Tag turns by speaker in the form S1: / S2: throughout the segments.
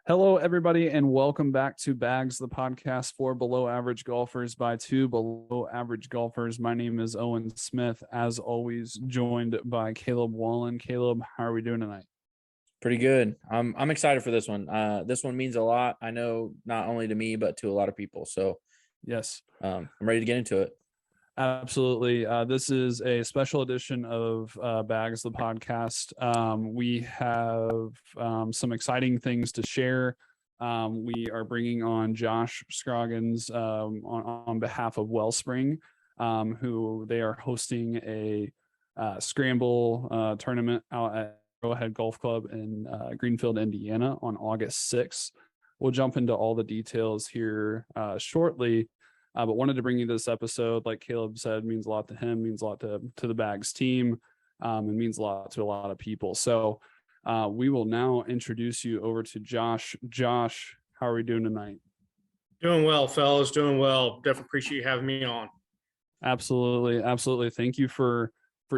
S1: Hello, everybody, and welcome back to Bags, the podcast for below average golfers by two below average golfers. My name is Owen Smith, as always, joined by Caleb Wallen. Caleb, how are we doing tonight?
S2: Pretty good. I'm excited for this one. This one means a lot. I know not only to me but to a lot of people. So
S1: Yes,
S2: I'm ready to get into it.
S1: absolutely. This is a special edition of Bags, the podcast. We have some exciting things to share. We are bringing on Josh Scroggins on behalf of Wellspring, who they are hosting a scramble tournament out at Arrowhead Golf Club in Greenfield, Indiana on August 6th. We'll jump into all the details here shortly. But wanted to bring you this episode, like Caleb said, means a lot to him, means a lot to the Bags team, and means a lot to a lot of people. So we will now introduce you over to Josh. Josh, how are we doing tonight?
S3: Doing well, fellas. Doing well. Definitely appreciate you having me on.
S1: Absolutely, absolutely. Thank you for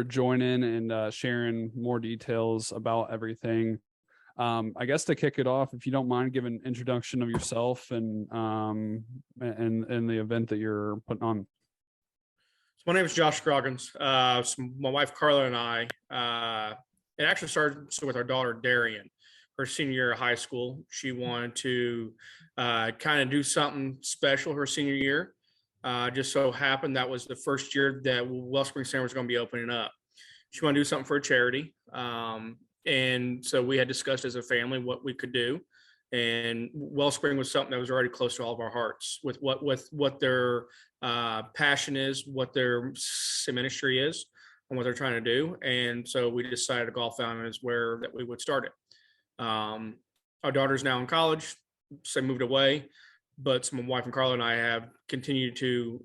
S1: joining and sharing more details about everything. I guess to kick it off, if you don't mind giving an introduction of yourself and the event that you're putting on.
S3: So my name is Josh Scroggins. So my wife Carla and I, it actually started with our daughter Darian. Her senior year of high school, she wanted to kind of do something special her senior year. Just so happened that was the first year that Wellspring Center was going to be opening up. She wanted to do something for a charity. And so we had discussed as a family what we could do. And Wellspring was something that was already close to all of our hearts with what their passion is, what their ministry is, and what they're trying to do. And so we decided a golf fountain is where that we would start it. Our daughter's now in college, so moved away, but my wife and Carla and I have continued to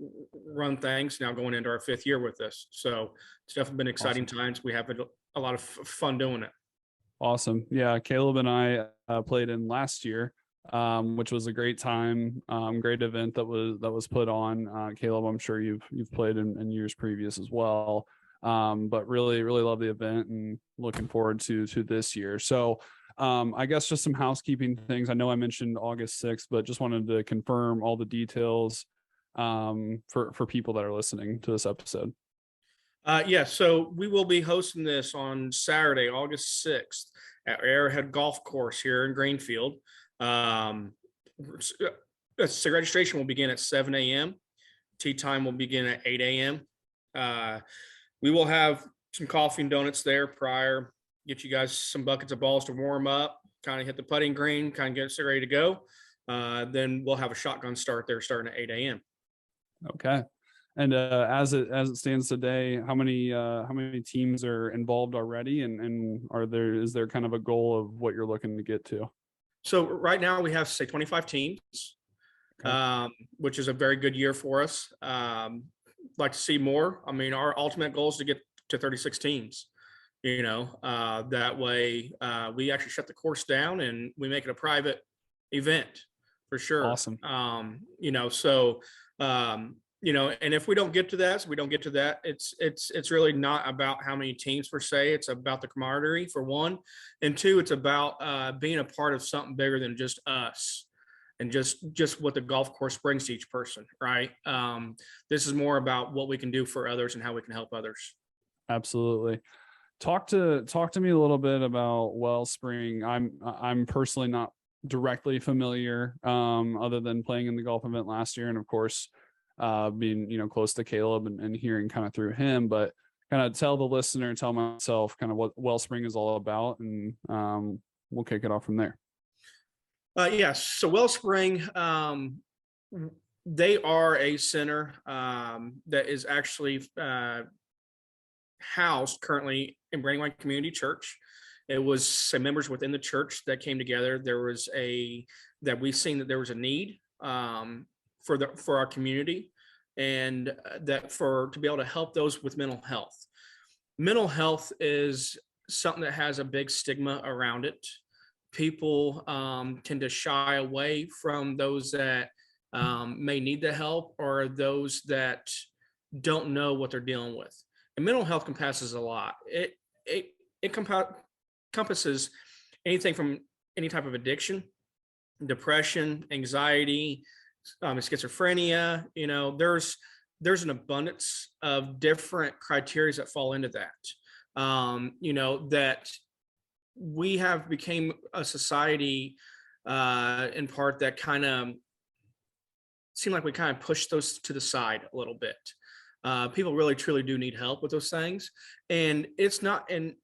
S3: run things now going into our 5th year with this. So it's definitely been exciting times. We have a lot of fun doing it.
S1: Awesome. Yeah, Caleb and I played in last year, which was a great time, great event that was put on. Caleb, I'm sure you've played in years previous as well, but really love the event and looking forward to this year. So I guess just some housekeeping things. I know I mentioned August 6th, but just wanted to confirm all the details for people that are listening to this episode.
S3: So we will be hosting this on Saturday, August 6th at Arrowhead Golf Course here in Greenfield. So registration will begin at 7 a.m. Tee time will begin at 8 a.m. We will have some coffee and donuts there prior, get you guys some buckets of balls to warm up, kind of hit the putting green, kind of get us ready to go. Then we'll have a shotgun start there starting at 8 a.m.
S1: Okay. And as it stands today, how many teams are involved already, and is there kind of a goal of what you're looking to get to?
S3: So right now we have say 25 teams, which is a very good year for us. Like to see more. I mean, our ultimate goal is to get to 36 teams. That way we actually shut the course down and we make it a private event for sure.
S1: Awesome.
S3: And if we don't get to that, so we don't get to that, it's really not about how many teams per se. It's about the camaraderie for one, and two, it's about being a part of something bigger than just us and just what the golf course brings to each person, right? This is more about what we can do for others and how we can help others.
S1: Absolutely. Talk to me a little bit about Wellspring. I'm personally not directly familiar, other than playing in the golf event last year, and of course being close to Caleb and hearing kind of through him, but kind of tell the listener, tell myself kind of what Wellspring is all about, and we'll kick it off from there.
S3: Yes. So Wellspring, they are a center that is actually housed currently in Brandywine Community Church. It was some members within the church that came together. There was we seen that there was a need for our community, and that to be able to help those with mental health. Mental health is something that has a big stigma around it. People tend to shy away from those that may need the help, or those that don't know what they're dealing with. And mental health encompasses a lot. It encompasses anything from any type of addiction depression, anxiety, schizophrenia. There's an abundance of different criteria that fall into that. That we have became a society in part that kind of seem like we kind of push those to the side a little bit. People really truly do need help with those things, and it's not. And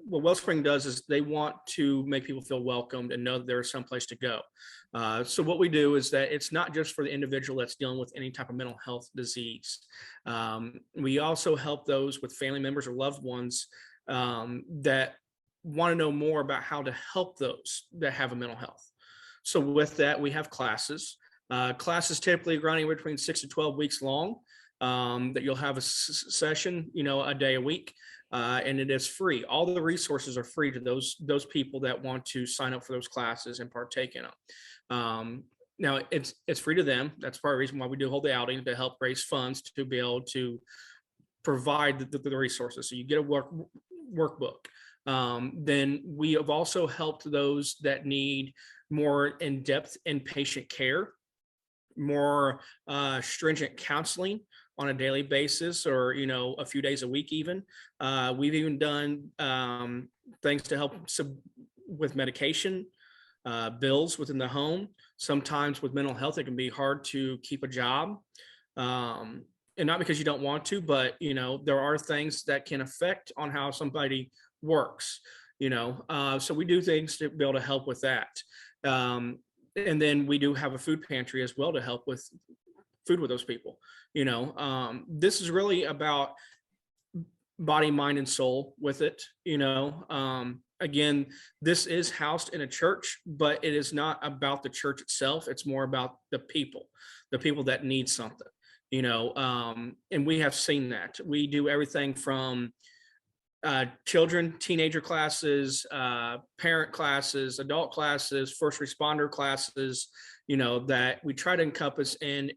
S3: what Wellspring does is they want to make people feel welcomed and know that there is some place to go. So what we do is that it's not just for the individual that's dealing with any type of mental health disease. We also help those with family members or loved ones that want to know more about how to help those that have a mental health. So with that, we have classes. Classes typically running between 6 to 12 weeks long. That you'll have a session, a day a week, and it is free. All the resources are free to those people that want to sign up for those classes and partake in them. Now it's free to them. That's part of the reason why we do hold the outing, to help raise funds to be able to provide the resources. So you get a workbook. Then we have also helped those that need more in-depth inpatient care, more stringent counseling on a daily basis, or a few days a week even. We've even done things to help with medication, bills within the home. Sometimes with mental health, it can be hard to keep a job, and not because you don't want to, but there are things that can affect on how somebody works. So we do things to be able to help with that. And then we do have a food pantry as well to help with food with those people. This is really about body, mind, and soul with it. Again, this is housed in a church, but it is not about the church itself. It's more about the people that need something, and we have seen that. We do everything from children, teenager classes, parent classes, adult classes, first responder classes, that we try to encompass and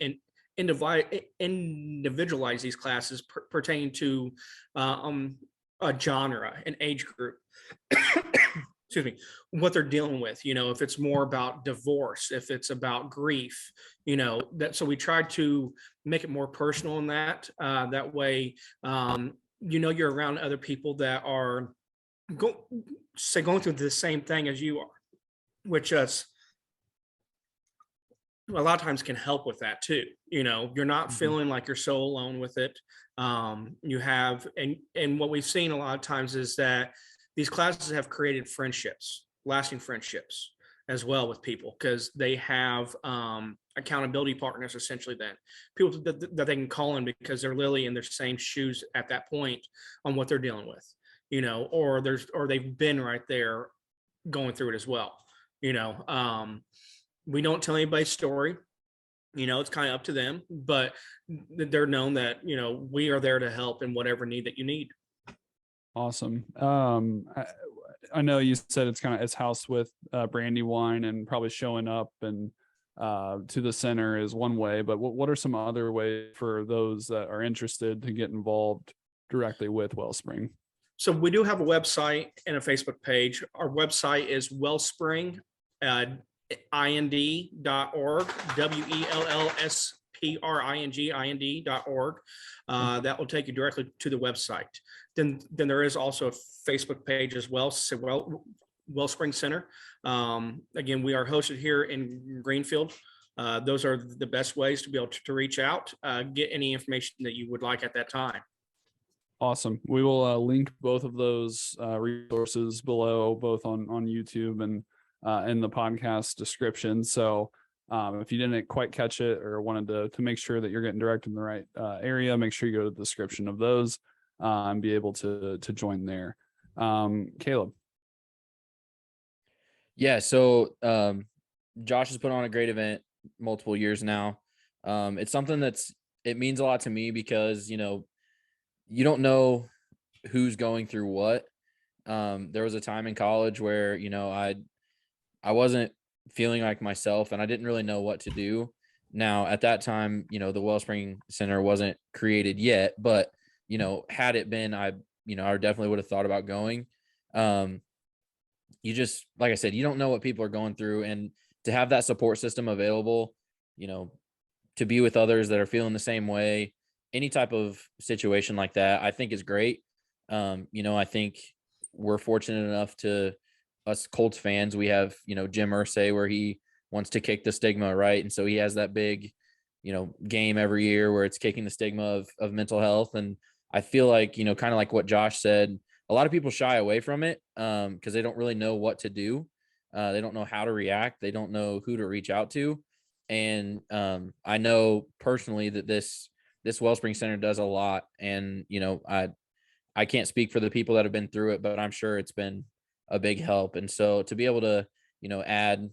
S3: individualize these classes pertaining to a genre, an age group, excuse me, what they're dealing with. If it's more about divorce, if it's about grief, so we try to make it more personal in that. That way, you're around other people that are going through the same thing as you are, which is a lot of times can help with that too. You're not feeling like you're so alone with it. You have, and what we've seen a lot of times is that these classes have created friendships, lasting friendships as well with people, because they have accountability partners, essentially, then people that they can call in because they're literally in their same shoes at that point on what they're dealing with, or they've been right there going through it as well. We don't tell anybody's story. It's kind of up to them, but they're known that, we are there to help in whatever need that you need.
S1: Awesome. I know you said it's housed with Brandywine, and probably showing up and to the center is one way, but what are some other ways for those that are interested to get involved directly with Wellspring?
S3: So we do have a website and a Facebook page. Our website is Wellspring ind.org, WELLSPRING.org. That will take you directly to the website. Then there is also a Facebook page as well, so Wellspring Center. Again, we are hosted here in Greenfield. Those are the best ways to be able to reach out, get any information that you would like at that time.
S1: Awesome. We will link both of those resources below, both on YouTube and in the podcast description. So if you didn't quite catch it or wanted to make sure that you're getting directed in the right area, make sure you go to the description of those and be able to join there. Caleb.
S2: Yeah. So Josh has put on a great event multiple years now. It's something it means a lot to me because, you don't know who's going through what. There was a time in college where, I wasn't feeling like myself and I didn't really know what to do. Now at that time, the Wellspring Center wasn't created yet, but, had it been, I definitely would have thought about going. You just, like I said, you don't know what people are going through. And to have that support system available, to be with others that are feeling the same way, any type of situation like that, I think is great. I think we're fortunate enough to us Colts fans. We have, Jim Irsay, where he wants to kick the stigma, right? And so he has that big, game every year where it's kicking the stigma of mental health. And I feel like, kind of like what Josh said, a lot of people shy away from it because they don't really know what to do. They don't know how to react. They don't know who to reach out to. And I know personally that this Wellspring Center does a lot. And, I can't speak for the people that have been through it, but I'm sure it's been a big help. And so to be able to, add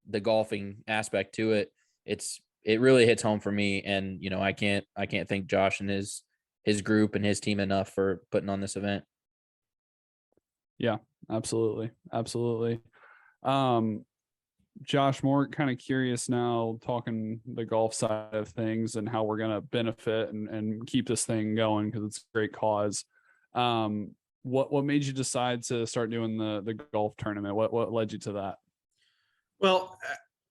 S2: the golfing aspect to it, it really hits home for me. And, I can't thank Josh and his group and his team enough for putting on this event.
S1: Yeah, absolutely. Absolutely. Josh, more kind of curious now, talking the golf side of things and how we're going to benefit and keep this thing going, because it's a great cause. What made you decide to start doing the golf tournament? What led you to that?
S3: Well,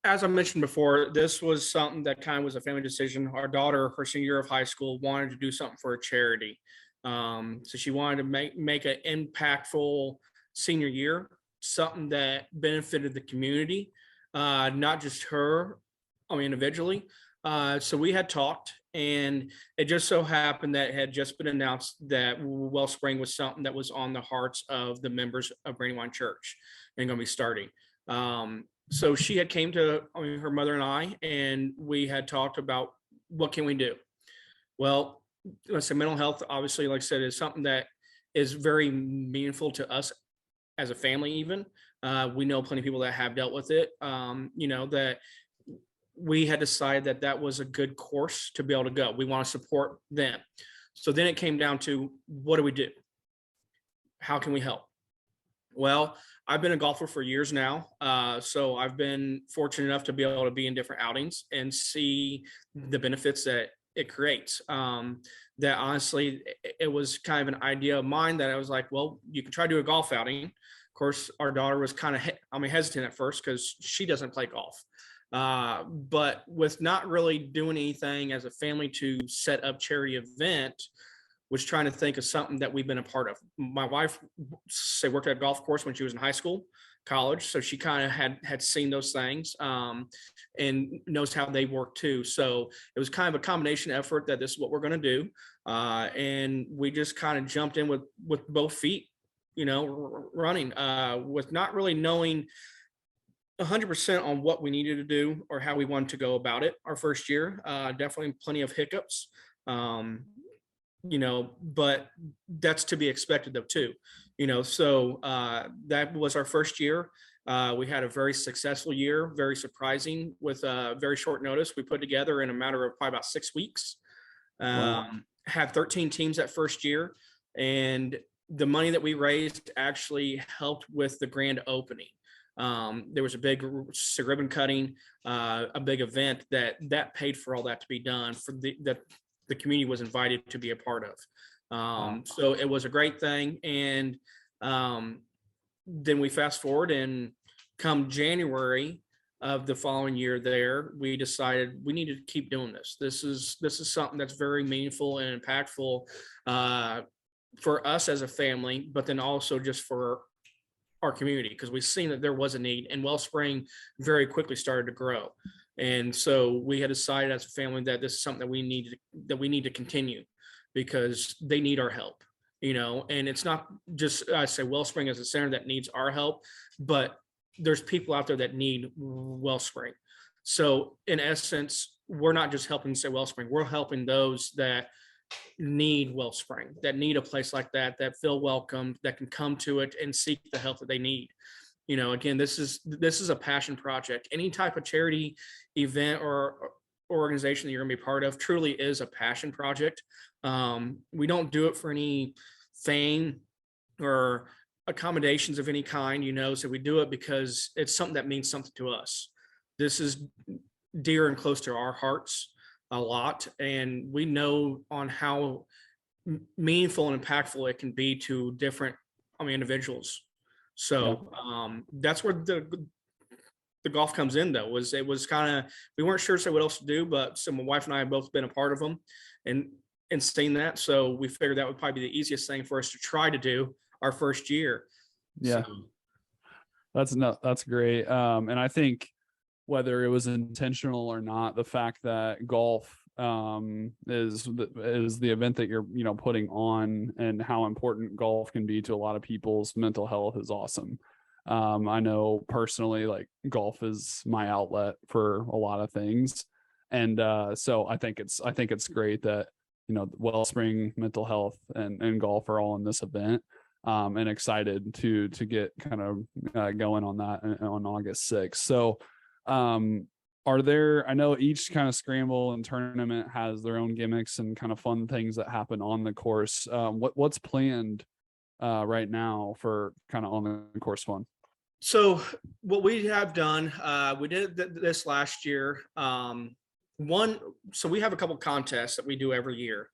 S3: as I mentioned before, this was something that kind of was a family decision. Our daughter, her senior year of high school, wanted to do something for a charity. So she wanted to make an impactful senior year, something that benefited the community, not just her, individually. So we had talked, and it just so happened that it had just been announced that Wellspring was something that was on the hearts of the members of Brandywine Church and going to be starting. So she had came to her mother and I, and we had talked about what can we do. Well, let's say mental health, obviously, like I said, is something that is very meaningful to us as a family. Even we know plenty of people that have dealt with it. That we had decided that was a good course to be able to go. We want to support them. So then it came down to, what do we do? How can we help? Well, I've been a golfer for years now. So I've been fortunate enough to be able to be in different outings and see the benefits that it creates. That honestly, it was kind of an idea of mine that I was like, well, you can try to do a golf outing. Of course, our daughter was kind of, hesitant at first because she doesn't play golf. But with not really doing anything as a family to set up charity event, was trying to think of something that we've been a part of. My wife worked at a golf course when she was in high school, college. So she kind of had seen those things and knows how they work too. So it was kind of a combination effort that this is what we're going to do. And we just kind of jumped in with both feet, running with not really knowing 100% on what we needed to do or how we wanted to go about it. Our first year, definitely plenty of hiccups. But that's to be expected though too, so that was our first year. We had a very successful year, very surprising with very short notice. We put together in a matter of probably about 6 weeks.
S1: Wow.
S3: Had 13 teams that first year, and the money that we raised actually helped with the grand opening. There was a big ribbon cutting, a big event that paid for all that to be done for the community was invited to be a part of. So it was a great thing. And then we fast forward, and come January of the following year there, we decided we need to keep doing this. This is something that's very meaningful and impactful for us as a family, but then also just for our community, because we've seen that there was a need, and Wellspring very quickly started to grow. And so we had decided as a family that this is something that we need to continue, because they need our help, and it's not just, I say, Wellspring as a center that needs our help, but there's people out there that need Wellspring. So in essence, we're not just helping say Wellspring, we're helping those that need Wellspring, that need a place like that feel welcomed, that can come to it and seek the help that they need. Again, this is a passion project. Any type of charity event or organization that you're going to be part of truly is a passion project. We don't do it for any fame or accommodations of any kind, so we do it because it's something that means something to us. This is dear and close to our hearts a lot, and we know on how meaningful and impactful it can be to different individuals. So that's where the the golf comes in though. It was kind of, we weren't sure what else to do, but so my wife and I have both been a part of them and seen that. So we figured that would probably be the easiest thing for us to try to do our first year.
S1: Yeah. So. That's great. And I think whether it was intentional or not, the fact that golf is the event that you're, putting on, and how important golf can be to a lot of people's mental health is awesome. I know personally, like, golf is my outlet for a lot of things. And so I think it's great that, Wellspring, mental health, and golf are all in this event. And excited to get kind of going on that on August 6th. So I know each kind of scramble and tournament has their own gimmicks and kind of fun things that happen on the course. What's planned right now for kind of on the course fun?
S3: So what we have done, we did this last year. So we have a couple contests that we do every year.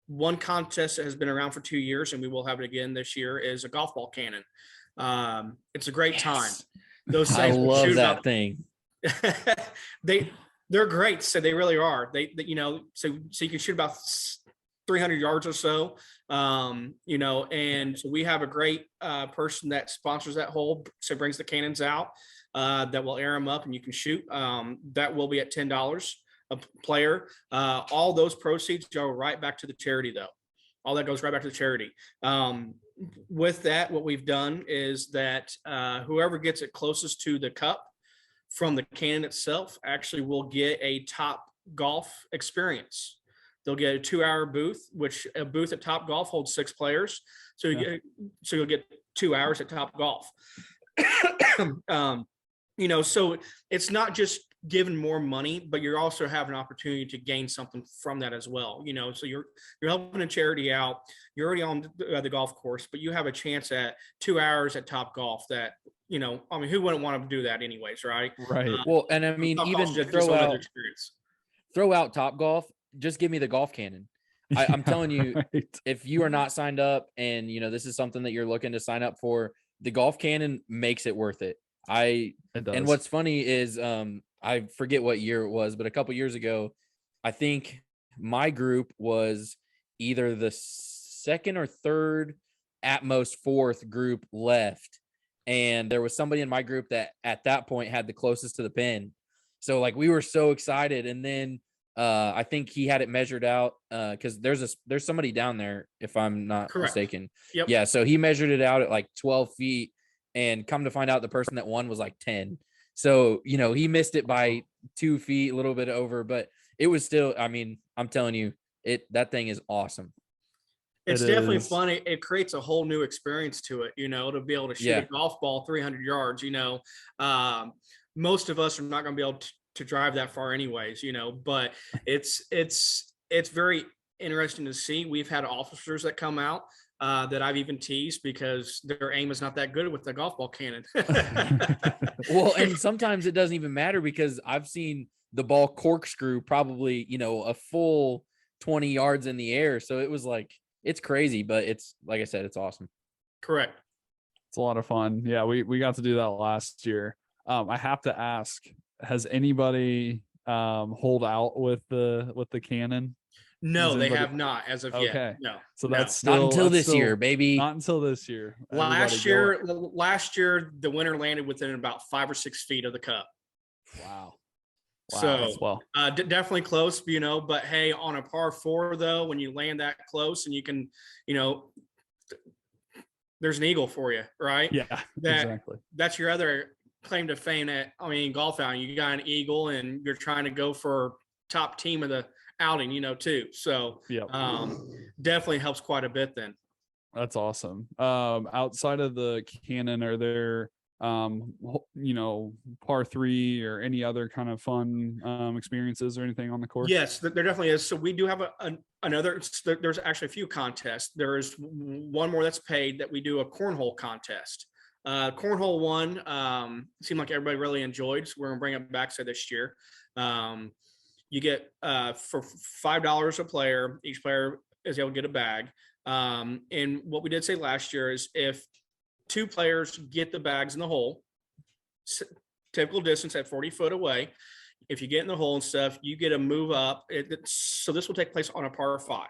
S3: One contest that has been around for 2 years, and we will have it again this year, is a golf ball cannon. It's a great time. Those
S2: I
S3: things
S2: love that thing.
S3: They're great. So they really are. They so you can shoot about 300 yards or so. And so we have a great person that sponsors that hole. So brings the cannons out that will air them up, and you can shoot. That will be at $10 a player. All those proceeds go right back to the charity, though. All that goes right back to the charity. With that, what we've done is that whoever gets it closest to the cup from the cannon itself actually will get a Top Golf experience. They'll get a 2-hour booth, which a booth at Top Golf holds 6 players. So you'll get 2 hours at Top Golf. So it's not just giving more money, but you're also having an opportunity to gain something from that as well. So you're helping a charity out. You're already on the golf course, but you have a chance at 2 hours at Top Golf that, who wouldn't want to do that anyways, right?
S1: Right.
S2: Well, and I mean, even throw out Top Golf, just give me the golf cannon. I'm telling you, right. If you are not signed up and, this is something that you're looking to sign up for, the golf cannon makes it worth it. And what's funny is, I forget what year it was, but a couple years ago, I think my group was either the second or third, at most fourth group left. And there was somebody in my group that at that point had the closest to the pin. So like, we were so excited. And then I think he had it measured out because there's somebody down there, if I'm not mistaken.
S3: Yep.
S2: Yeah. So he measured it out at like 12 feet, and come to find out the person that won was like 10. So, he missed it by 2 feet, a little bit over, but it was still, I mean, I'm telling you, that thing is awesome.
S3: It's definitely funny. It creates a whole new experience to it, to be able to shoot a golf ball 300 yards, most of us are not going to be able to drive that far anyways, but it's very interesting to see. We've had officers that come out that I've even teased because their aim is not that good with the golf ball cannon.
S2: Well, and sometimes it doesn't even matter because I've seen the ball corkscrew probably, a full 20 yards in the air. So it was like, it's crazy, but it's, like I said, it's awesome.
S3: Correct.
S1: It's a lot of fun. Yeah, we got to do that last year. I have to ask, has anybody hold out with the cannon?
S3: No, they have not as of yet. No.
S1: So that's
S2: still, not until this year, baby.
S1: Not until this year.
S3: Last year, the winner landed within about 5 or 6 feet of the cup.
S1: Wow.
S3: So definitely close, but hey, on a par 4 though, when you land that close and you can, there's an eagle for you, right?
S1: Yeah, exactly.
S3: That's your other claim to fame golf outing. You got an eagle and you're trying to go for top team of the outing, too. So definitely helps quite a bit then.
S1: That's awesome. Outside of the cannon, are there par 3 or any other kind of fun experiences or anything on the course?
S3: Yes, there definitely is. So we do have another, there's actually a few contests. There is one more that's paid that we do a cornhole contest. Cornhole one seemed like everybody really enjoyed, so we're gonna bring it back this year. You get for $5 a player, each player is able to get a bag. And what we did say last year is if 2 players get the bags in the hole, typical distance at 40 foot away. If you get in the hole and stuff, you get a move up. So this will take place on a par 5.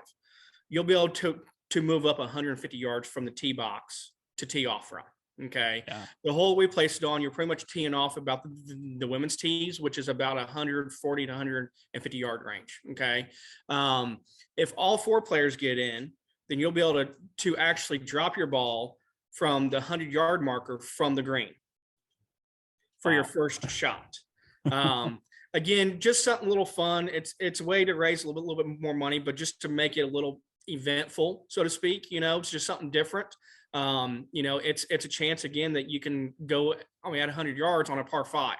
S3: You'll be able to move up 150 yards from the tee box to tee off from. Okay.
S1: Yeah.
S3: The hole we placed it on, you're pretty much teeing off about the women's tees, which is about 140 to 150 yard range. Okay. If all 4 players get in, then you'll be able to actually drop your ball from the 100-yard marker from the green for your first shot. Again, just something a little fun. It's a way to raise a little bit more money, but just to make it a little eventful, so to speak. It's just something different. It's a chance again that you can go at 100 yards on a par 5.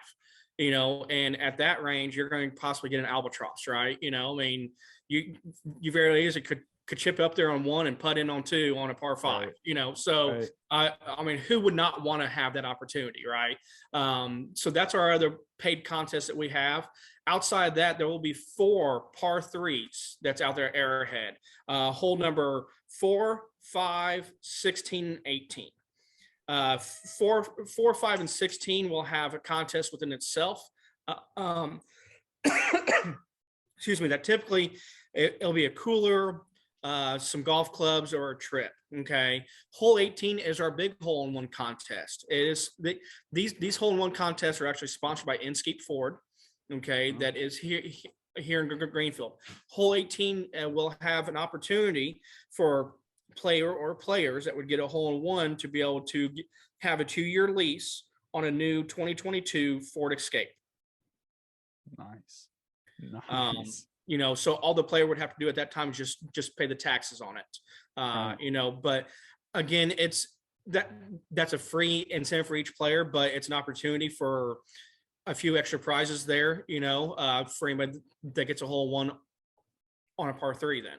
S3: And at that range, you're going to possibly get an albatross, right? You very easily could chip up there on 1 and putt in on 2 on a par 5. Right. So right. Who would not want to have that opportunity, right? So that's our other paid contest that we have. Outside that, there will be 4 par 3s that's out there at Arrowhead. Hole number 4, 5, 16, 18. 4, 5, and 16 will have a contest within itself. Excuse me. That typically it'll be a cooler, some golf clubs, or a trip. Okay. Hole 18 is our big hole-in-one contest. It is these hole-in-one contests are actually sponsored by Inscape Ford. Okay. That is here in Greenfield. Hole 18 will have an opportunity for players that would get a hole-in-one to be able to have a 2-year lease on a new 2022 Ford Escape.
S1: Nice.
S3: So all the player would have to do at that time is just pay the taxes on it. Right. But again, that's a free incentive for each player, but it's an opportunity for a few extra prizes there, for anybody that gets a hole-in-one on a par 3 then.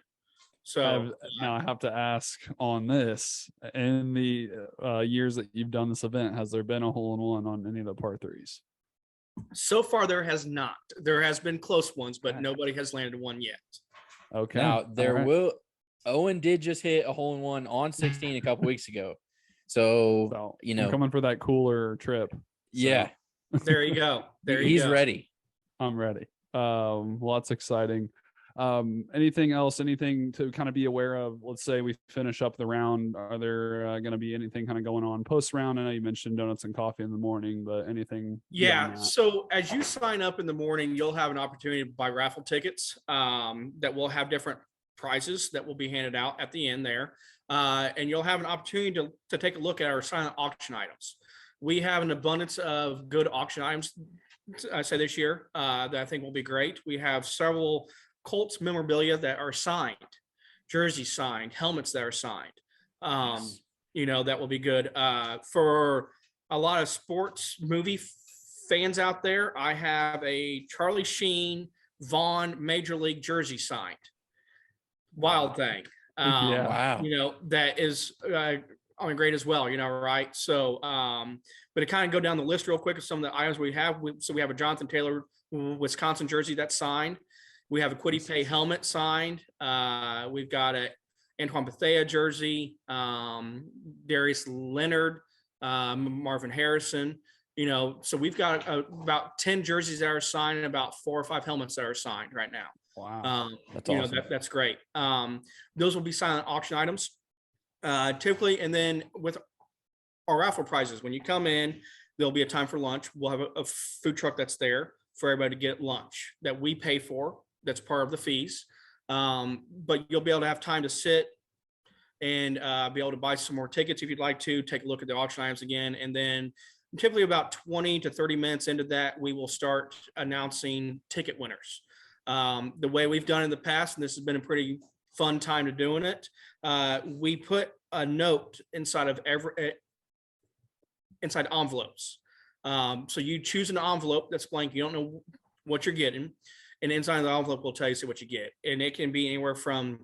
S3: So
S1: now I have to ask on this, in the years that you've done this event, has there been a hole-in-one on any of the par 3s?
S3: So far, there has not. There has been close ones, but nobody has landed one yet.
S1: Okay.
S2: Now Owen did just hit a hole-in-one on 16 a couple weeks ago. So
S1: I'm coming for that cooler trip.
S2: Yeah.
S3: There you go.
S2: He's ready.
S1: I'm ready. Lots exciting. Anything else, anything to kind of be aware of? Let's say we finish up the round. Are there going to be anything kind of going on post round? I know you mentioned donuts and coffee in the morning, but anything?
S3: Yeah. So as you sign up in the morning, you'll have an opportunity to buy raffle tickets that will have different prizes that will be handed out at the end there. And you'll have an opportunity to take a look at our silent auction items. We have an abundance of good auction items, I say this year, that I think will be great. We have several Colts memorabilia that are signed, jerseys signed, helmets that are signed. Nice. That will be good. For a lot of sports movie fans out there, I have a Charlie Sheen Vaughn Major League jersey signed. Wild thing.
S2: Wow.
S3: That is great as well, right? So, but to kind of go down the list real quick of some of the items we have. So we have a Jonathan Taylor, Wisconsin jersey that's signed. We have a Quiddy Pay helmet signed. We've got a Antoine Bethea jersey, Darius Leonard, Marvin Harrison. So we've got about 10 jerseys that are signed and about 4 or 5 helmets that are signed right now.
S1: Wow,
S2: that's awesome.
S3: That's great. Those will be silent auction items, typically. And then with our raffle prizes, when you come in, there'll be a time for lunch. We'll have a food truck that's there for everybody to get lunch that we pay for. That's part of the fees. But you'll be able to have time to sit and be able to buy some more tickets if you'd like to, take a look at the auction items again. And then typically about 20 to 30 minutes into that, we will start announcing ticket winners. The way we've done in the past, and this has been a pretty fun time to doing it, we put a note inside of inside envelopes. So you choose an envelope that's blank. You don't know what you're getting. And inside the envelope will tell you what you get. And it can be anywhere from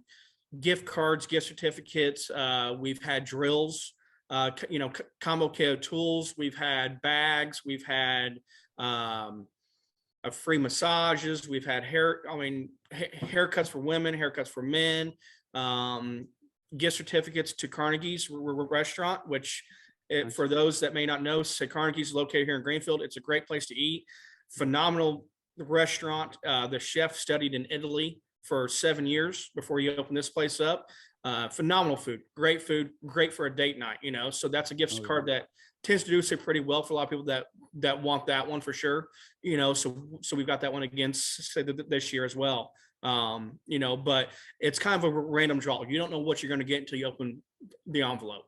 S3: gift cards, gift certificates. We've had drills, combo KO tools. We've had bags. We've had free massages. We've had haircuts for women, haircuts for men, gift certificates to Carnegie's restaurant, which It, for those that may not know, Carnegie's is located here in Greenfield. It's a great place to eat. Phenomenal restaurant. The chef studied in Italy for 7 years before he opened this place up. Phenomenal food, great for a date night, you know. So that's a gift card that tends to do so pretty well for a lot of people that want that one for sure, you know. So we've got that one again this year as well. You know, but it's kind of a random draw. You don't know what you're going to get until you open the envelope.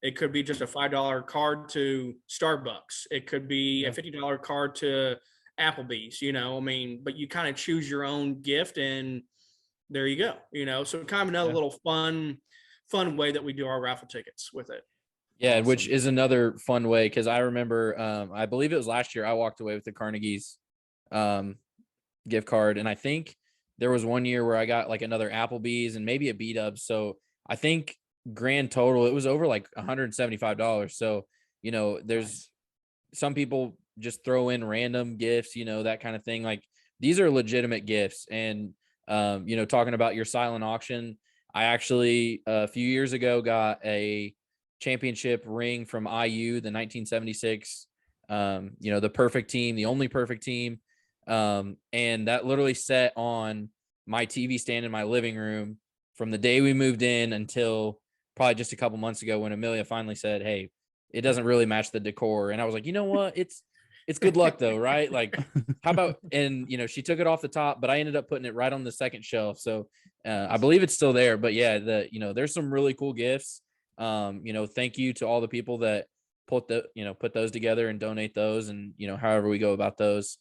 S3: It could be just a $5 card to Starbucks. It could be a $50 card to Applebee's, you know. I mean, but you kind of choose your own gift, and there you go, you know. So kind of another little fun way that we do our raffle tickets with it.
S2: Yeah, awesome. Which is another fun way, because I remember, I believe it was last year, I walked away with the Carnegie's gift card, and I think there was one year where I got like another Applebee's and maybe a B-Dubs. So I think grand total, it was over like $175. So, you know, there's some people just throw in random gifts, you know, that kind of thing. Like, these are legitimate gifts. And, you know, talking about your silent auction, I actually a few years ago got a championship ring from IU, the 1976, you know, the perfect team, the only perfect team. And that literally sat on my TV stand in my living room from the day we moved in until probably just a couple months ago, when Amelia finally said, "Hey, it doesn't really match the decor." And I was like, you know what? It's good luck though, right? Like, how about, and you know, she took it off the top, but I ended up putting it right on the second shelf. So I believe it's still there, but yeah, you know, there's some really cool gifts. You know, thank you to all the people that put those together and donate those, and, you know, however we go about those.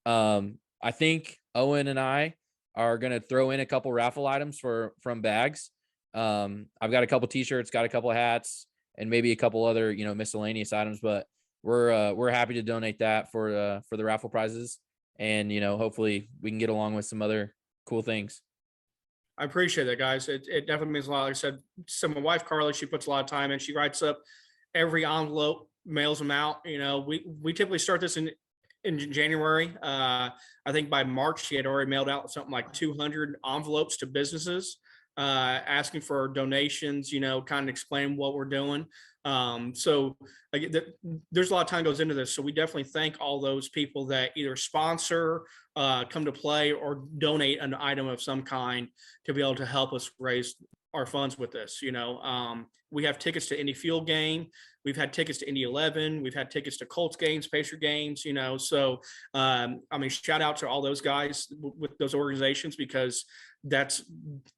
S2: I think Owen and I are going to throw in a couple raffle items from bags. I've got a couple t-shirts, got a couple hats, and maybe a couple other, you know, miscellaneous items, but we're happy to donate that for the raffle prizes. And, you know, hopefully we can get along with some other cool things.
S3: I appreciate that, guys. It definitely means a lot. Like I said, so my wife, Carla, she puts a lot of time in. She writes up every envelope, mails them out. You know, we typically start this in January. I think by March, she had already mailed out something like 200 envelopes to businesses, asking for donations, you know, kind of explain what we're doing. So like, there's a lot of time goes into this. So we definitely thank all those people that either sponsor, come to play, or donate an item of some kind to be able to help us raise our funds with this. You know, we have tickets to Indy Field game. We've had tickets to Indy 11. We've had tickets to Colts games, Pacer games, you know. So, I mean, shout out to all those guys with those organizations, because that's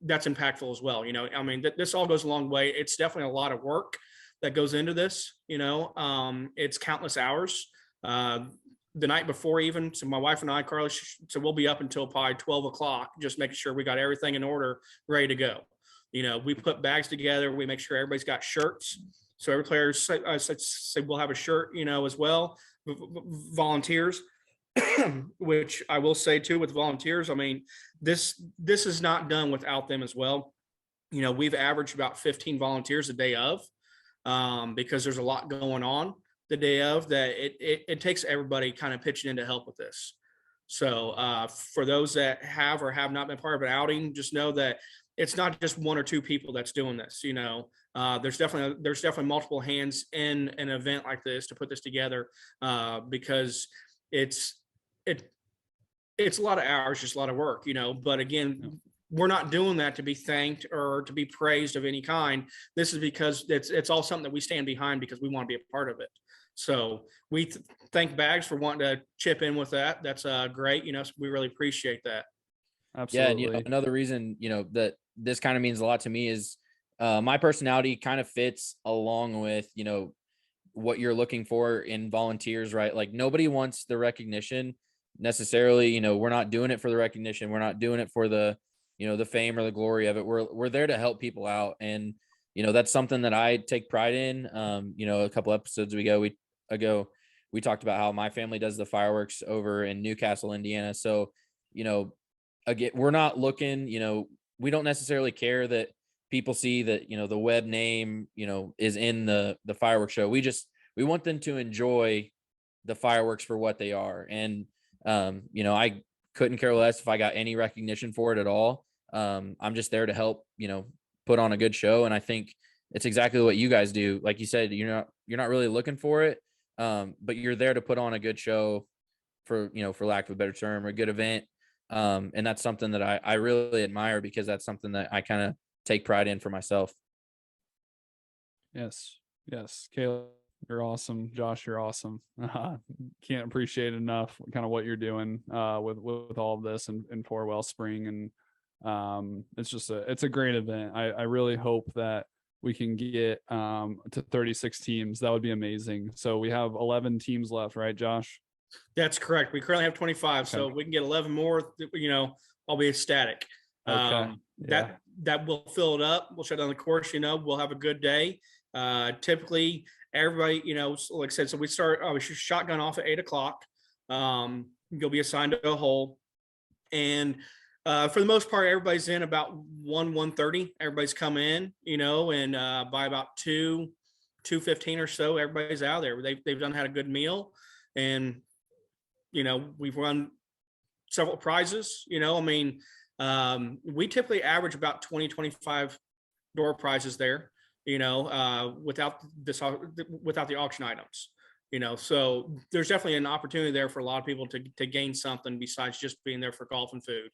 S3: impactful as well. You know, I mean, this all goes a long way. It's definitely a lot of work that goes into this, you know. It's countless hours. The night before even, so my wife and I, Carla, so we'll be up until probably 12 o'clock, just making sure we got everything in order, ready to go. You know, we put bags together. We make sure everybody's got shirts. So every player say we'll have a shirt, you know, as well. Volunteers, which I will say too, with volunteers, I mean, this is not done without them as well. You know, we've averaged about 15 volunteers a day of, because there's a lot going on the day of, that it takes everybody kind of pitching in to help with this. So for those that have or have not been part of an outing, just know that it's not just one or two people that's doing this. You know, there's definitely multiple hands in an event like this to put this together, because it's a lot of hours, just a lot of work, you know. But again, we're not doing that to be thanked or to be praised of any kind. This is because it's all something that we stand behind, because we want to be a part of it. So we thank Bags for wanting to chip in with that. That's great. You know, so we really appreciate that.
S1: Absolutely.
S2: Yeah, and, you know, another reason, you know, that this kind of means a lot to me is my personality kind of fits along with, you know, what you're looking for in volunteers, right? Like, nobody wants the recognition necessarily. You know, we're not doing it for the recognition. We're not doing it for the, you know, the fame or the glory of it. We're there to help people out. And, you know, that's something that I take pride in. You know, a couple episodes ago, we talked about how my family does the fireworks over in Newcastle, Indiana. So, you know, again, we're not looking, you know, we don't necessarily care that people see that, you know, the web name, you know, is in the fireworks show. We want them to enjoy the fireworks for what they are. And, you know, I couldn't care less if I got any recognition for it at all. I'm just there to help, you know, put on a good show. And I think it's exactly what you guys do. Like you said, you're not really looking for it, but you're there to put on a good show, for lack of a better term, or a good event. And that's something that I really admire, because that's something that I kind of take pride in for myself.
S1: Yes. Caleb, you're awesome. Josh, you're awesome. Can't appreciate enough kind of what you're doing with all of this and for Wellspring. And it's a great event. I really hope that we can get to 36 teams. That would be amazing. So we have 11 teams left, right, Josh?
S3: That's correct. We currently have 25. Okay. So if we can get 11 more, I'll be ecstatic.
S1: Okay.
S3: That will fill it up. We'll shut down the course, we'll have a good day. Typically everybody, like I said, so we shoot shotgun off at 8:00. You'll be assigned to a hole. And for the most part, everybody's in about 1:30. Everybody's come in, and by about 2:15 or so, everybody's out there. They've had a good meal, and we've run several prizes. We typically average about 20-25 door prizes there, without the auction items. So there's definitely an opportunity there for a lot of people to gain something besides just being there for golf and food.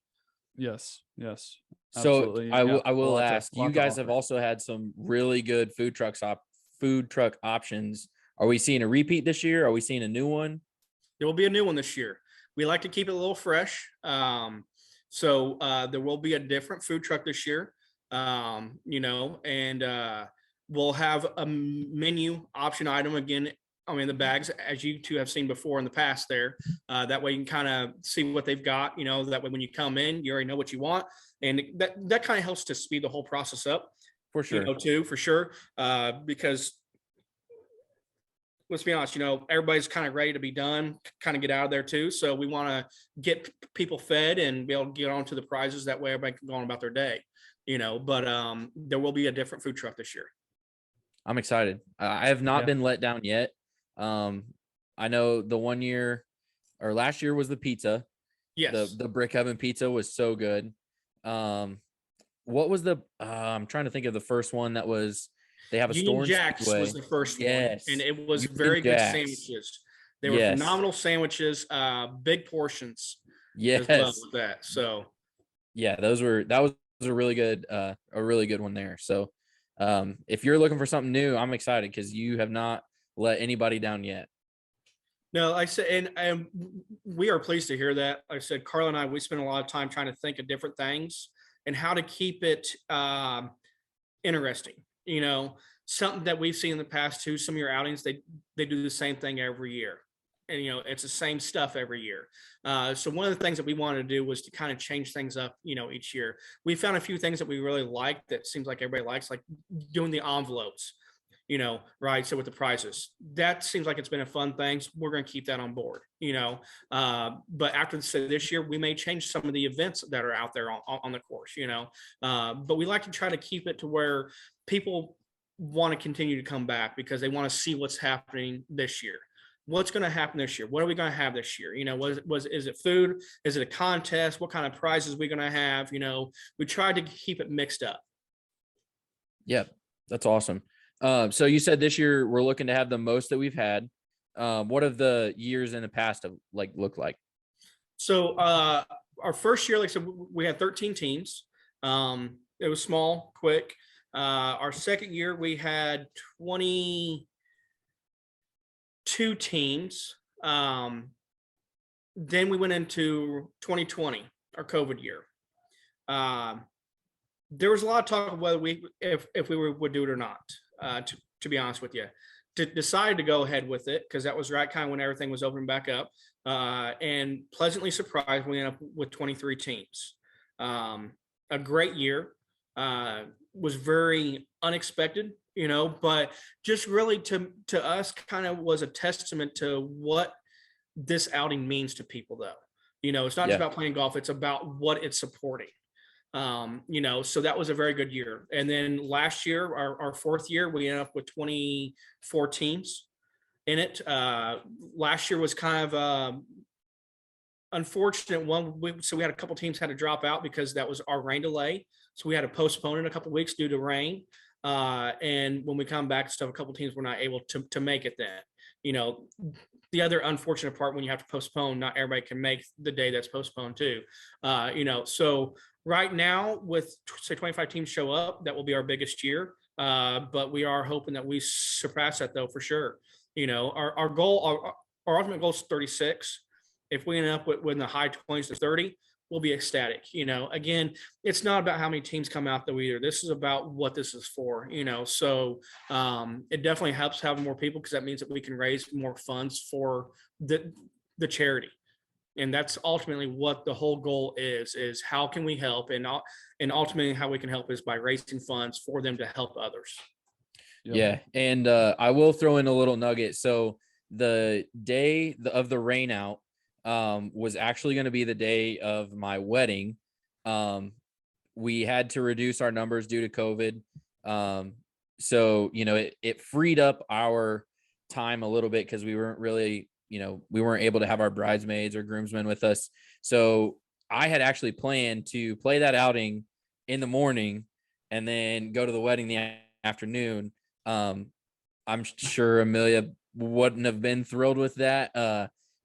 S1: Yes.
S2: Absolutely. So I will ask, you guys have also had some really good food truck options. Are we seeing a repeat this year? Are we seeing a new one?
S3: There will be a new one this year. We like to keep it a little fresh. So there will be a different food truck this year, and we'll have a menu option item again. The bags, as you two have seen before in the past there. That way you can kind of see what they've got, that way when you come in, you already know what you want. And that kind of helps to speed the whole process up.
S2: For sure.
S3: For sure. Because let's be honest, everybody's kind of ready to be done, kind of get out of there too. So we want to get people fed and be able to get on to the prizes. That way everybody can go on about their day, but there will be a different food truck this year.
S2: I'm excited. I have not been let down yet. I know the one year or last year was the pizza.
S3: Yes.
S2: The brick oven pizza was so good. What was I'm trying to think of the first one that was, they have a
S3: Union
S2: store.
S3: Jack's was the first one, and it was
S2: Union
S3: very good
S2: Jack's.
S3: sandwiches. They were phenomenal sandwiches, big portions.
S2: Yes.
S3: As well with that. So
S2: yeah, that was a really good one there. So if you're looking for something new, I'm excited because you have not let anybody down yet.
S3: No, I said, and we are pleased to hear that. Like I said, Carla and I, we spend a lot of time trying to think of different things and how to keep it interesting. Something that we've seen in the past too. Some of your outings, they do the same thing every year, and it's the same stuff every year. So one of the things that we wanted to do was to kind of change things up, each year. We found a few things that we really liked that seems like everybody likes, like doing the envelopes. Right. So with the prizes, that seems like it's been a fun thing. So we're going to keep that on board, but after this year, we may change some of the events that are out there on the course, but we like to try to keep it to where people want to continue to come back because they want to see what's happening this year. What's going to happen this year? What are we going to have this year? Is it food? Is it a contest? What kind of prizes are we going to have? We tried to keep it mixed up.
S2: Yeah, that's awesome. So you said this year we're looking to have the most that we've had. What have the years in the past look like? So
S3: our first year, like I said, we had 13 teams. It was small, quick. Our second year, we had 22 teams. Then we went into 2020, our COVID year. There was a lot of talk of whether if we would do it or not. To be honest with you, to decide to go ahead with it because that was right kind of when everything was opening back up, and pleasantly surprised we ended up with 23 teams. A great year, was very unexpected, but just really to us kind of was a testament to what this outing means to people though. It's not just about playing golf, it's about what it's supporting. So that was a very good year. And then last year, our fourth year, we ended up with 24 teams in it. Last year was kind of unfortunate one. So we had a couple teams had to drop out because that was our rain delay. So we had to postpone it a couple weeks due to rain. And when we come back and stuff, a couple teams were not able to make it then. The other unfortunate part when you have to postpone, not everybody can make the day that's postponed too. So right now with say 25 teams show up, that will be our biggest year. But we are hoping that we surpass that though, for sure. Our goal, our ultimate goal is 36. If we end up with in the high 20s to 30, we'll be ecstatic. Again, it's not about how many teams come out though either. This is about what this is for, so it definitely helps having more people, because that means that we can raise more funds for the charity. And that's ultimately what the whole goal is how can we help, and ultimately how we can help is by raising funds for them to help others.
S2: Yep. Yeah. And I will throw in a little nugget. So the day of the rain out was actually going to be the day of my wedding. We had to reduce our numbers due to COVID. So, it freed up our time a little bit, because we weren't really, we weren't able to have our bridesmaids or groomsmen with us. So I had actually planned to play that outing in the morning and then go to the wedding the afternoon. I'm sure Amelia wouldn't have been thrilled with that.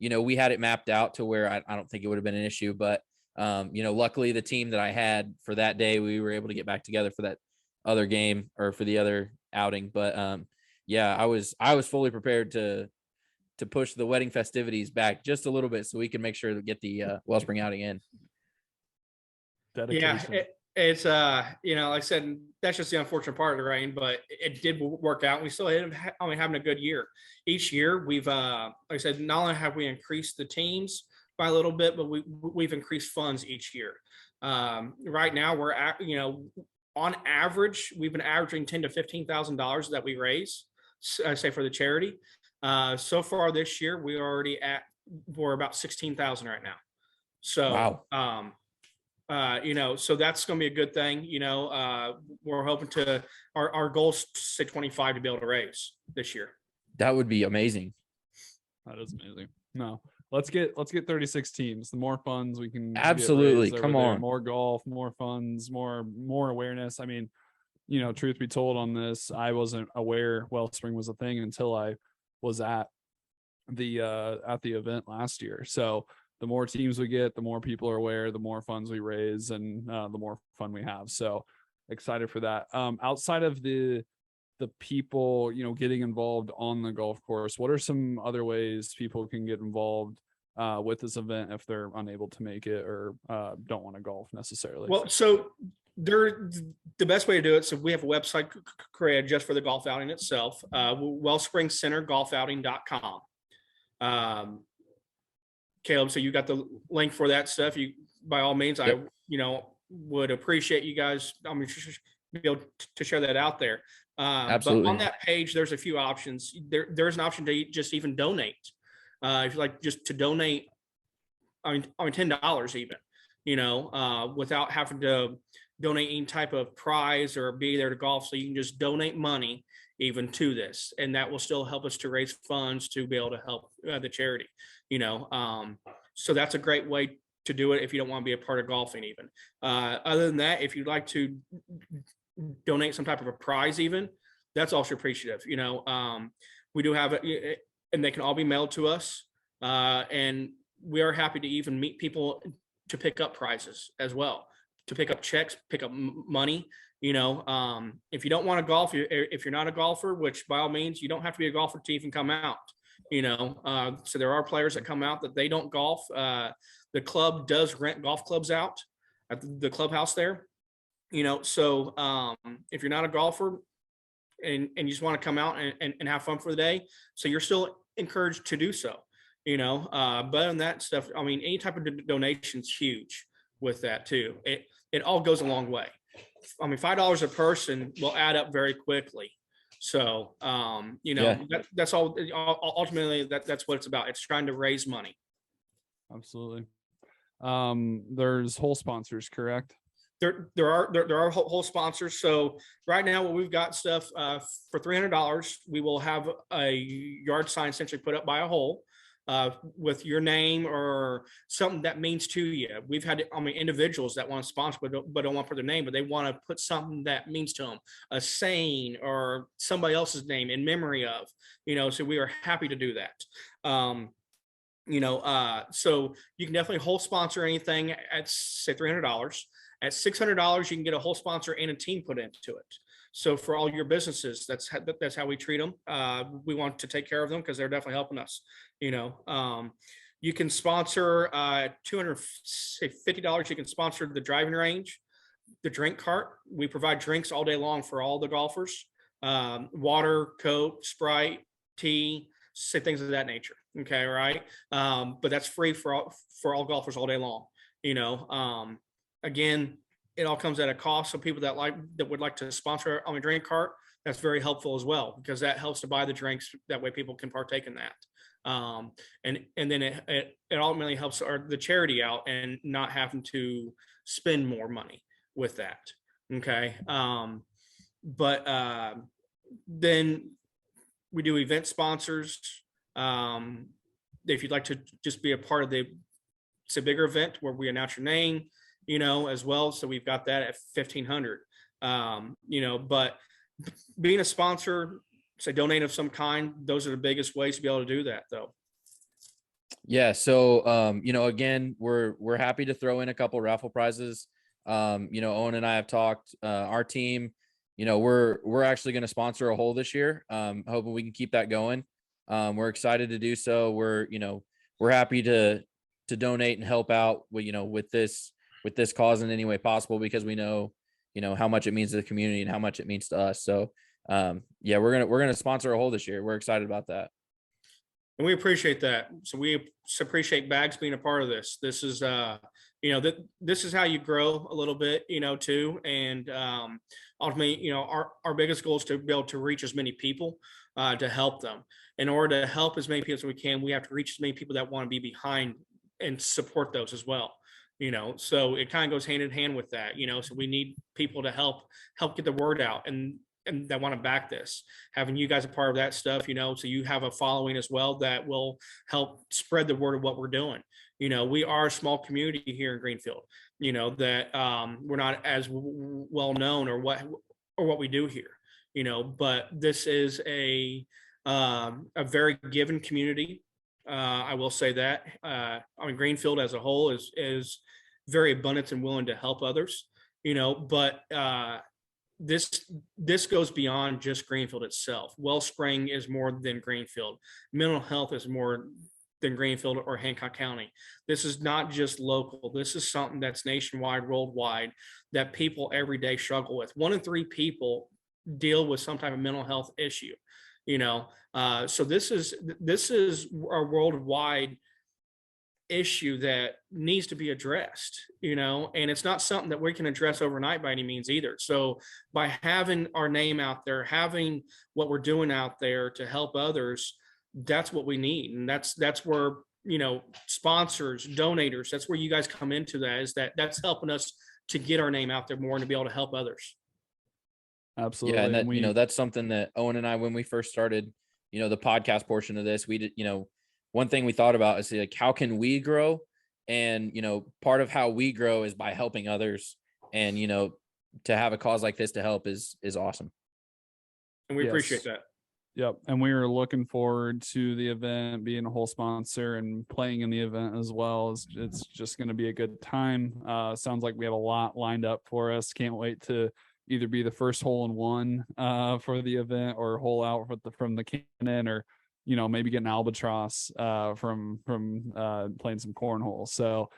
S2: We had it mapped out to where I don't think it would have been an issue, but luckily the team that I had for that day, we were able to get back together for that other game, or for the other outing. But I was fully prepared to push the wedding festivities back just a little bit so we can make sure to get the Wellspring outing in.
S1: Dedication.
S3: Yeah, it's like I said, that's just the unfortunate part of the rain, but it did work out. We still ended up having a good year. Each year we've like I said, not only have we increased the teams by a little bit, but we've increased funds each year. Right now we're at, on average, we've been averaging $10,000 to $15,000 that we raise, say, for the charity. So far this year, we're about 16,000 right now. So,
S2: wow.
S3: So that's going to be a good thing. We're hoping our goal is say 25 to be able to raise this year.
S2: That would be amazing.
S1: That is amazing. No, let's get 36 teams. The more funds we can
S2: absolutely come on,
S1: more golf, more funds, more awareness. I mean, truth be told on this, I wasn't aware Wellspring was a thing until I was at the event last year. So the more teams we get, the more people are aware, the more funds we raise, and the more fun we have. So excited for that. Outside of the people, getting involved on the golf course, what are some other ways people can get involved with this event if they're unable to make it or don't want to golf necessarily?
S3: Well, so the best way to do it, so we have a website created just for the golf outing itself, Wellspring Center golfouting.com. Caleb, so you got the link for that stuff. You, by all means, yep. I would appreciate you guys be able to share that out there.
S2: Absolutely.
S3: But on that page, there's a few options. There's an option to just even donate. If you like, just to donate, $10 even, without having to donate any type of prize or be there to golf. So you can just donate money even to this, and that will still help us to raise funds to be able to help the charity. So that's a great way to do it if you don't want to be a part of golfing even. Other than that, if you'd like to donate some type of a prize even, that's also appreciative. We do have it, and they can all be mailed to us, and we are happy to even meet people to pick up prizes as well, to pick up checks, pick up money. If you don't want to golf, if you're not a golfer, which by all means, you don't have to be a golfer to even come out. So there are players that come out that they don't golf. The club does rent golf clubs out at the clubhouse there. So if you're not a golfer and you just want to come out and have fun for the day, so you're still encouraged to do so. But other than that stuff, any type of donation's huge with that too. It all goes a long way. $5 a person will add up very quickly. So,
S2: yeah.
S3: that's all. Ultimately, that's what it's about. It's trying to raise money.
S1: Absolutely. There's whole sponsors, correct?
S3: There are whole sponsors. So right now, what we've got stuff for $300, we will have a yard sign essentially put up by a hole. with your name or something that means to you. We've had, individuals that want to sponsor, but don't want to put their name, but they want to put something that means to them, a saying or somebody else's name in memory of, so we are happy to do that. So you can definitely whole sponsor anything at say $300. At $600, you can get a whole sponsor and a team put into it. So for all your businesses, that's how we treat them. We want to take care of them because they're definitely helping us. You can sponsor $250. You can sponsor the driving range, the drink cart. We provide drinks all day long for all the golfers. Water, Coke, Sprite, tea, say things of that nature. Okay, right. But that's free for all golfers all day long. Again, it all comes at a cost. So people that would like to sponsor on a drink cart, that's very helpful as well, because that helps to buy the drinks. That way people can partake in that. And then it ultimately helps the charity out and not having to spend more money with that. Okay. But then we do event sponsors. If you'd like to just be a part of it's a bigger event where we announce your name, as well. So we've got that at 1,500. But being a sponsor, say donate of some kind, those are the biggest ways to be able to do that, though.
S2: Yeah. So, again, we're happy to throw in a couple raffle prizes. Owen and I have talked, our team, we're actually going to sponsor a hole this year. Hoping we can keep that going. We're excited to do so. We're happy to donate and help out with this cause in any way possible, because we know how much it means to the community and how much it means to us. So we're gonna sponsor a hole this year. We're excited about that,
S3: and we appreciate that. So we appreciate Bags being a part of this. This is this is how you grow a little bit, too. And ultimately, our biggest goal is to be able to reach as many people, to help them. In order to help as many people as we can, we have to reach as many people that want to be behind and support those as well. So it kind of goes hand in hand with that. So we need people to help get the word out, and that want to back this. Having you guys a part of that stuff, so you have a following as well that will help spread the word of what we're doing. We are a small community here in Greenfield, that we're not as well known or what we do here, but this is a very given community. I will say that. Greenfield as a whole is very abundant and willing to help others, but this goes beyond just Greenfield itself. Wellspring is more than Greenfield. Mental health is more than Greenfield or Hancock County. This is not just local. This is something that's nationwide, worldwide, that people every day struggle with. 1 in 3 people deal with some type of mental health issue. So this is a worldwide issue that needs to be addressed, and it's not something that we can address overnight by any means either. So by having our name out there, having what we're doing out there to help others, that's what we need. And that's where, sponsors, donators, that's where you guys come into that, is that's helping us to get our name out there more and to be able to help others.
S1: Absolutely.
S2: Yeah. And that, that's something that Owen and I, when we first started, the podcast portion of this, we did, one thing we thought about is like, how can we grow? And, part of how we grow is by helping others. And, to have a cause like this to help is awesome.
S3: And we appreciate that.
S1: Yep. And we are looking forward to the event, being a whole sponsor and playing in the event as well. It's just going to be a good time. Sounds like we have a lot lined up for us. Can't wait to either be the first hole in one for the event, or hole out from the cannon, or maybe get an albatross from playing some cornhole. So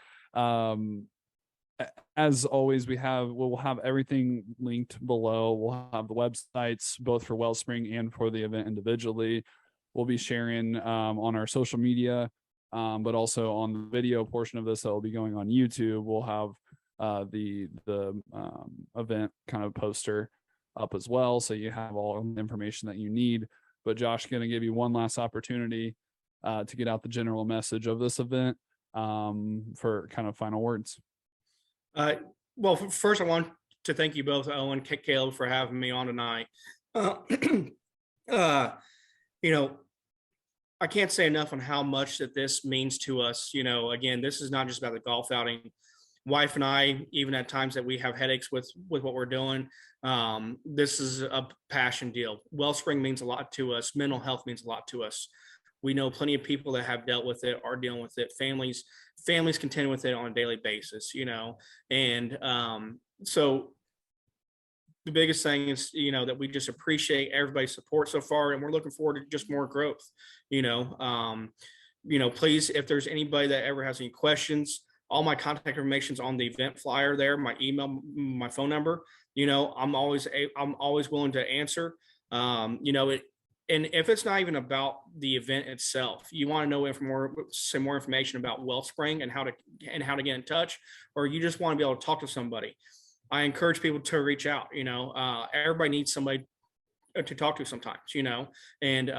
S1: as always, we'll have everything linked below. We'll have the websites both for Wellspring and for the event individually. We'll be sharing on our social media, but also on the video portion of this that will be going on YouTube. We'll have the event kind of poster up as well, so you have all the information that you need. But Josh, going to give you one last opportunity to get out the general message of this event for kind of final words.
S3: Well, first I want to thank you both, Owen, Caleb, for having me on tonight. I can't say enough on how much that this means to us. You know, again, this is not just about the golf outing. Wife and I, even at times that we have headaches with what we're doing, this is a passion deal. Wellspring means a lot to us. Mental health means a lot to us. We know plenty of people that have dealt with it, are dealing with it. Families contend with it on a daily basis, you know. And so the biggest thing is, you know, that we just appreciate everybody's support so far, and we're looking forward to just more growth. You know, please, if there's anybody that ever has any questions, all my contact information is on the event flyer there, my email, my phone number. You know, I'm always willing to answer. You know, and if it's not even about the event itself, you want to know some more information about Wellspring and how to get in touch, or you just want to be able to talk to somebody, I encourage people to reach out. You know, everybody needs somebody to talk to sometimes, you know. And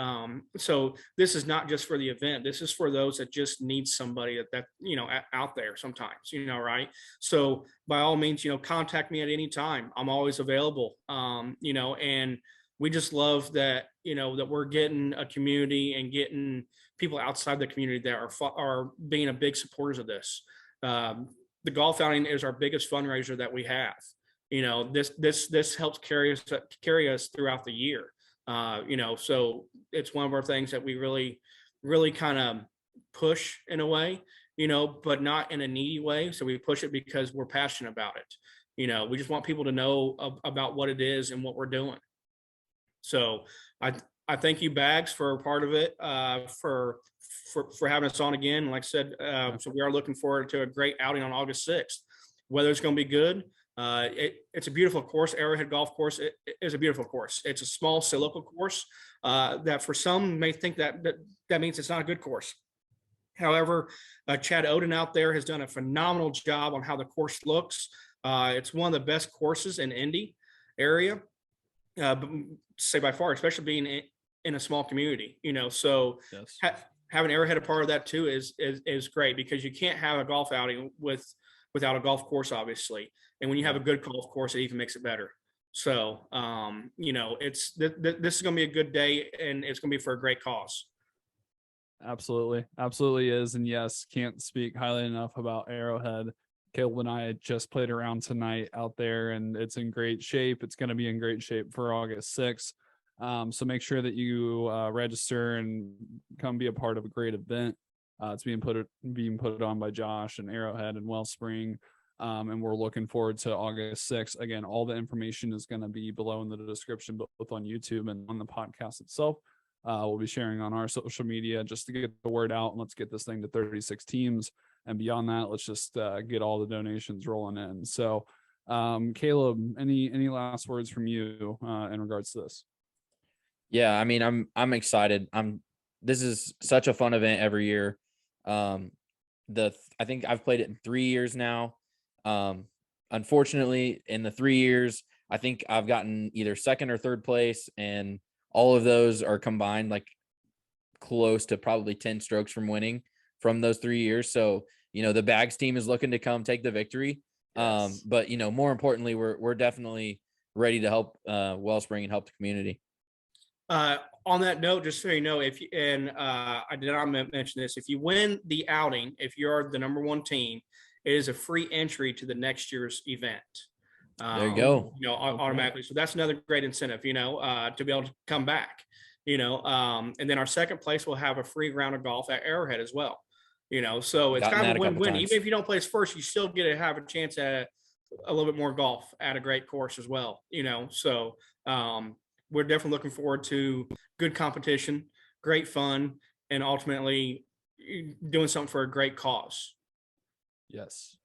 S3: so this is not just for the event. This is for those that just need somebody that you know, out there sometimes, you know, right? So by all means, you know, contact me at any time. I'm always available. You know, and we just love that, you know, that we're getting a community and getting people outside the community that are being a big supporters of this. The golf outing is our biggest fundraiser that we have. You know, this helps carry us throughout the year. You know, so it's one of our things that we really kind of push in a way, you know, but not in a needy way. So we push it because we're passionate about it. You know, we just want people to know about what it is and what we're doing. So I thank you, Bags, for a part of it, for having us on again. Like I said, so we are looking forward to a great outing on August 6th. Weather's going to be good. It's a beautiful course. Arrowhead Golf Course is a beautiful course. It's a small, local course that for some may think that means it's not a good course. However, Chad Oden out there has done a phenomenal job on how the course looks. It's one of the best courses in Indy area, say by far, especially being in a small community. You know, so
S1: Yes.
S3: Having Arrowhead a part of that too is great, because you can't have a golf outing without a golf course, obviously. And when you have a good golf course, it even makes it better. So, you know, this is going to be a good day, and it's going to be for a great cause.
S1: Absolutely is. And yes, can't speak highly enough about Arrowhead. Caleb and I had just played around tonight out there, and it's in great shape. It's going to be in great shape for August 6th. So make sure that you register and come be a part of a great event. It's being put on by Josh and Arrowhead and Wellspring. And we're looking forward to August 6th. Again, all the information is going to be below in the description, both on YouTube and on the podcast itself. We'll be sharing on our social media just to get the word out, and let's get this thing to 36 teams. And beyond that, let's just get all the donations rolling in. So, Caleb, any last words from you in regards to this?
S2: Yeah, I mean, I'm excited. This is such a fun event every year. I think I've played it in 3 years now. Unfortunately, in the 3 years, I think I've gotten either second or third place, and all of those are combined like close to probably 10 strokes from winning from those 3 years. So, you know, the Bags team is looking to come take the victory.
S1: Yes.
S2: But, you know, more importantly, we're definitely ready to help Wellspring and help the community.
S3: On that note, just so you know, I did not mention this, if you win the outing, if you're the number one team, it is a free entry to the next year's event.
S2: There you go.
S3: You know, automatically. So that's another great incentive, you know, to be able to come back, you know. And then our second place will have a free round of golf at Arrowhead as well. You know, so it's kind of a win-win. Even if you don't place first, you still get to have a chance at a little bit more golf at a great course as well, you know. So we're definitely looking forward to good competition, great fun, and ultimately doing something for a great cause.
S1: Yes,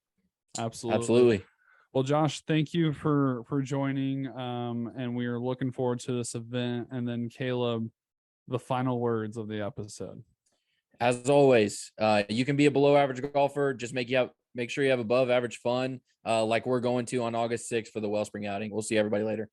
S1: absolutely.
S2: Absolutely.
S1: Well, Josh, thank you for joining. And we are looking forward to this event. And then Caleb, the final words of the episode.
S2: As always, you can be a below average golfer. Just make sure you have above average fun, like we're going to on August 6th for the Wellspring outing. We'll see everybody later.